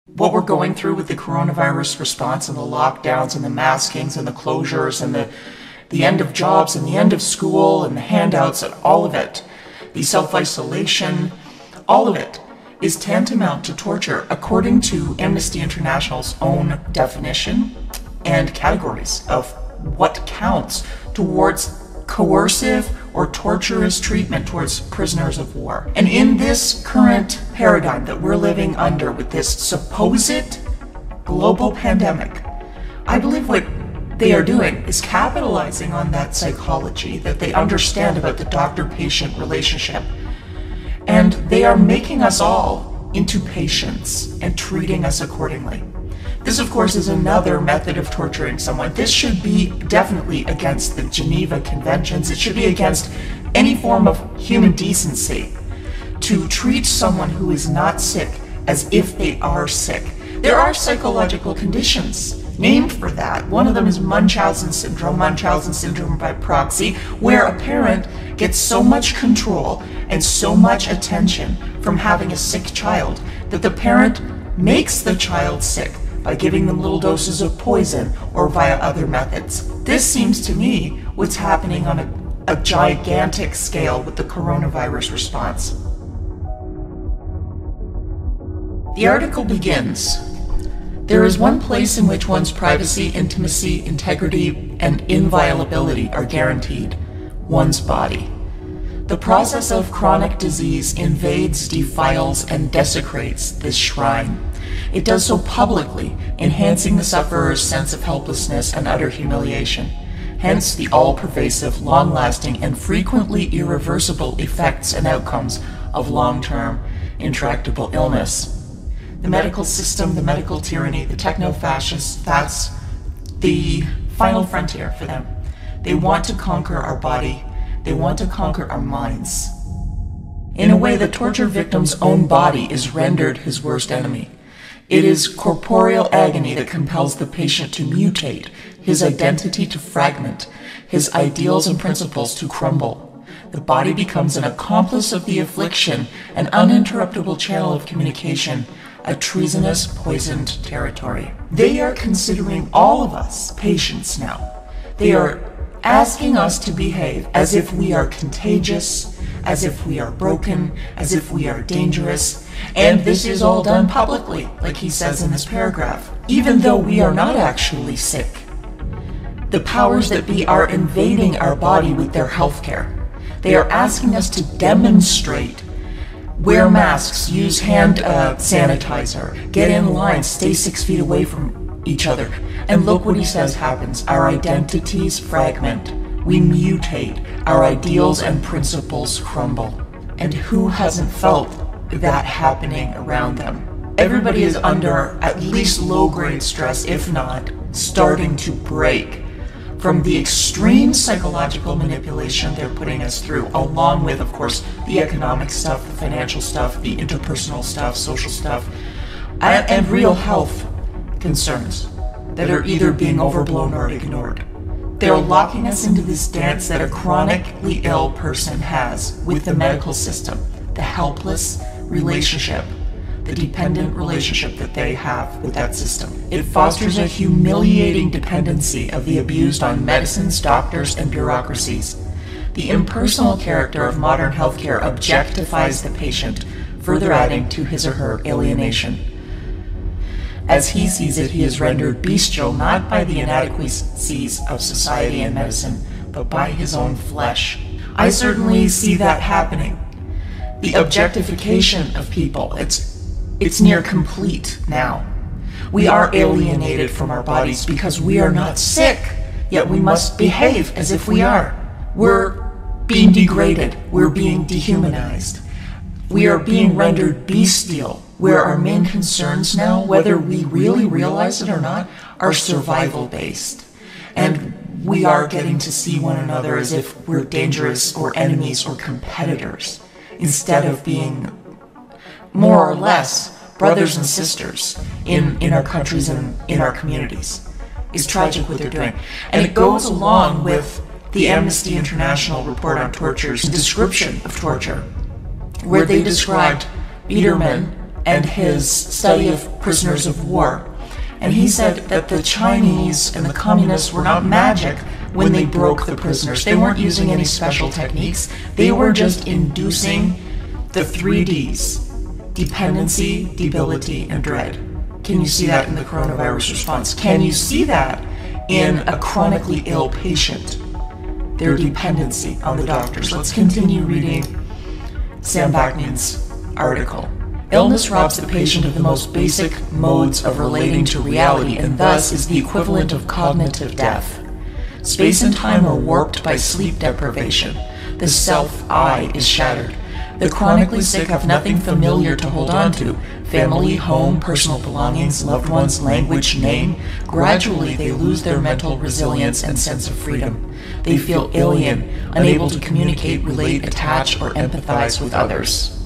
what we're going through with the coronavirus response and the lockdowns and the maskings and the closures and the end of jobs and the end of school and the handouts and all of it, the self-isolation, all of it is tantamount to torture according to Amnesty International's own definition and categories of what counts towards coercive or torturous treatment towards prisoners of war. And in this current paradigm that we're living under with this supposed global pandemic, I believe what they are doing is capitalizing on that psychology that they understand about the doctor-patient relationship. And they are making us all into patients and treating us accordingly. This, of course, is another method of torturing someone. This should be definitely against the Geneva Conventions. It should be against any form of human decency to treat someone who is not sick as if they are sick. There are psychological conditions named for that. One of them is Munchausen syndrome by proxy, where a parent gets so much control and so much attention from having a sick child that the parent makes the child sick by giving them little doses of poison or via other methods. This seems to me what's happening on a gigantic scale with the coronavirus response. The article begins, "There is one place in which one's privacy, intimacy, integrity, and inviolability are guaranteed: one's body. The process of chronic disease invades, defiles, and desecrates this shrine. It does so publicly, enhancing the sufferer's sense of helplessness and utter humiliation. Hence the all-pervasive, long-lasting, and frequently irreversible effects and outcomes of long-term, intractable illness. The medical system, the medical tyranny, the techno-fascists, that's the final frontier for them. They want to conquer our body. They want to conquer our minds. In a way, the torture victim's own body is rendered his worst enemy. It is corporeal agony that compels the patient to mutate, his identity to fragment, his ideals and principles to crumble. The body becomes an accomplice of the affliction, an uninterruptible channel of communication, a treasonous, poisoned territory." They are considering all of us patients now. They are asking us to behave as if we are contagious, as if we are broken, as if we are dangerous, and this is all done publicly, like he says in this paragraph, even though we are not actually sick. The powers that be are invading our body with their healthcare. They are asking us to demonstrate, wear masks, use hand sanitizer, get in line, stay 6 feet away from each other. And look what he says happens. Our identities fragment. We mutate. Our ideals and principles crumble. And who hasn't felt that happening around them? Everybody is under at least low-grade stress, if not starting to break from the extreme psychological manipulation they're putting us through, along with, of course, the economic stuff, the financial stuff, the interpersonal stuff, social stuff, and real health concerns that are either being overblown or ignored. They're locking us into this dance that a chronically ill person has with the medical system, the helpless relationship, the dependent relationship that they have with that system. It fosters a humiliating dependency of the abused on medicines, doctors, and bureaucracies. The impersonal character of modern healthcare objectifies the patient, further adding to his or her alienation. As he sees it, he is rendered bestial not by the inadequacies of society and medicine, but by his own flesh. I certainly see that happening. The objectification of people, it's near complete now. We are alienated from our bodies because we are not sick, yet we must behave as if we are. We're being degraded. We're being dehumanized. We are being rendered bestial, where our main concerns now, whether we really realize it or not, are survival-based. And we are getting to see one another as if we're dangerous or enemies or competitors, instead of being more or less brothers and sisters in our countries and in our communities. It's tragic what they're doing. And it goes along with the Amnesty International report on torture's description of torture, where they described Biederman and his study of prisoners of war. And he said that the Chinese and the communists were not magic when they broke the prisoners. They weren't using any special techniques. They were just inducing the 3 Ds: dependency, debility, and dread. Can you see that in the coronavirus response? Can you see that in a chronically ill patient? Their dependency on the doctors. Let's continue reading Sam Vaknin's article. Illness robs the patient of the most basic modes of relating to reality and thus is the equivalent of cognitive death. Space and time are warped by sleep deprivation. The self-I is shattered. The chronically sick have nothing familiar to hold on to. Family, home, personal belongings, loved ones, language, name. Gradually, they lose their mental resilience and sense of freedom. They feel alien, unable to communicate, relate, attach, or empathize with others.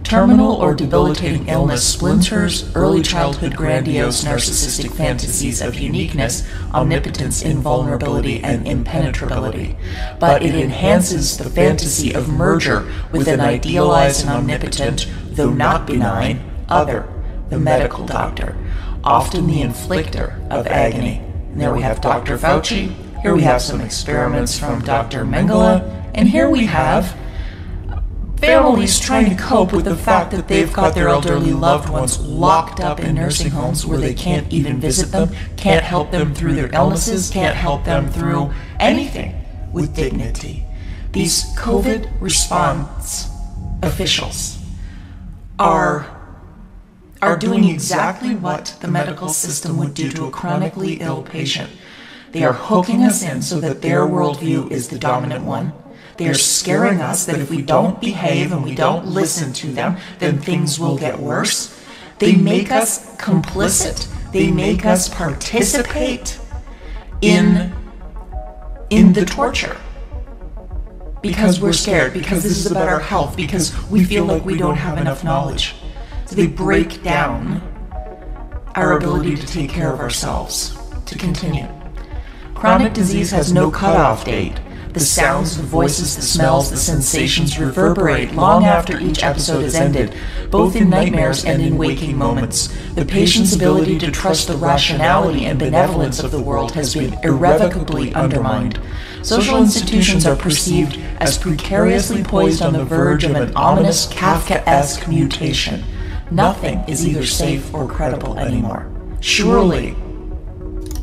Terminal or debilitating illness splinters early childhood grandiose narcissistic fantasies of uniqueness, omnipotence, invulnerability, and impenetrability. But it enhances the fantasy of merger with an idealized and omnipotent, though not benign, other, the medical doctor, often the inflictor of agony. And there we have Dr. Fauci, here we have some experiments from Dr. Mengele, and here we have families trying to cope with the fact that they've got their elderly loved ones locked up in nursing homes where they can't even visit them, can't help them through their illnesses, can't help them through anything with dignity. These COVID response officials are doing exactly what the medical system would do to a chronically ill patient. They are hooking us in so that their worldview is the dominant one. They are scaring us that if we don't behave and we don't listen to them, then things will get worse. They make us complicit. They make us participate in the torture. Because we're scared, because this is about our health, because we feel like we don't have enough knowledge. So they break down our ability to take care of ourselves, to continue. Chronic disease has no cutoff date. The sounds, the voices, the smells, the sensations reverberate long after each episode is ended, both in nightmares and in waking moments. The patient's ability to trust the rationality and benevolence of the world has been irrevocably undermined. Social institutions are perceived as precariously poised on the verge of an ominous Kafkaesque mutation. Nothing is either safe or credible anymore. Surely,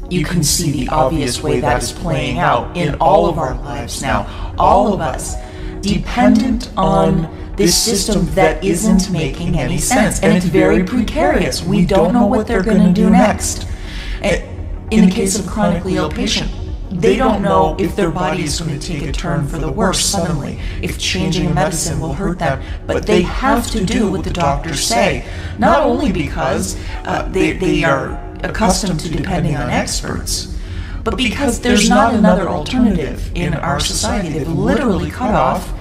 you can see the obvious way that is playing out in all of our lives now. All of us dependent on this system that isn't making any sense. And it's very precarious. We don't know what they're going to do next. In the case of a chronically ill patient, they don't know if their body is going to take a turn for the worse suddenly, if changing a medicine will hurt them. But they have to do what the doctors say, not only because they are accustomed to depending on experts, but because there's not another alternative in our society. They've literally cut off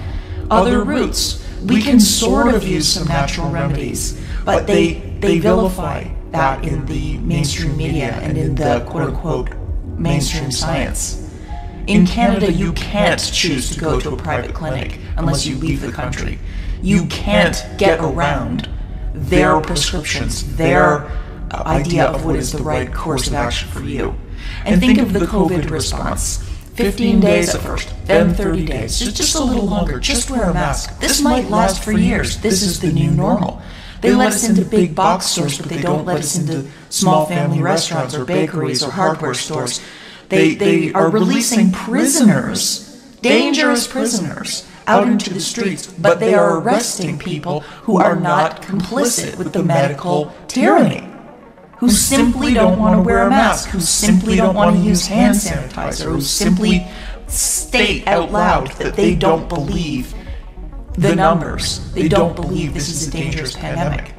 other routes. We can sort of use some natural remedies, but they vilify that in the mainstream media and in the quote-unquote mainstream science. In Canada, you can't choose to go to a private clinic unless you leave the country. You can't get around their prescriptions, their idea of what is the right course of action for you. And think of the COVID response. 15 days at first, then 30 days, just a little longer, just wear a mask. This might last for years. This is the new normal. They let us into big box stores, but they don't let us into small family restaurants or bakeries or hardware stores. They are releasing prisoners, dangerous prisoners, out into the streets, but they are arresting people who are not complicit with the medical tyranny, who simply don't want to wear a mask, who simply don't want to use hand sanitizer, who simply state out loud that they don't believe the numbers. They don't believe this is a dangerous pandemic.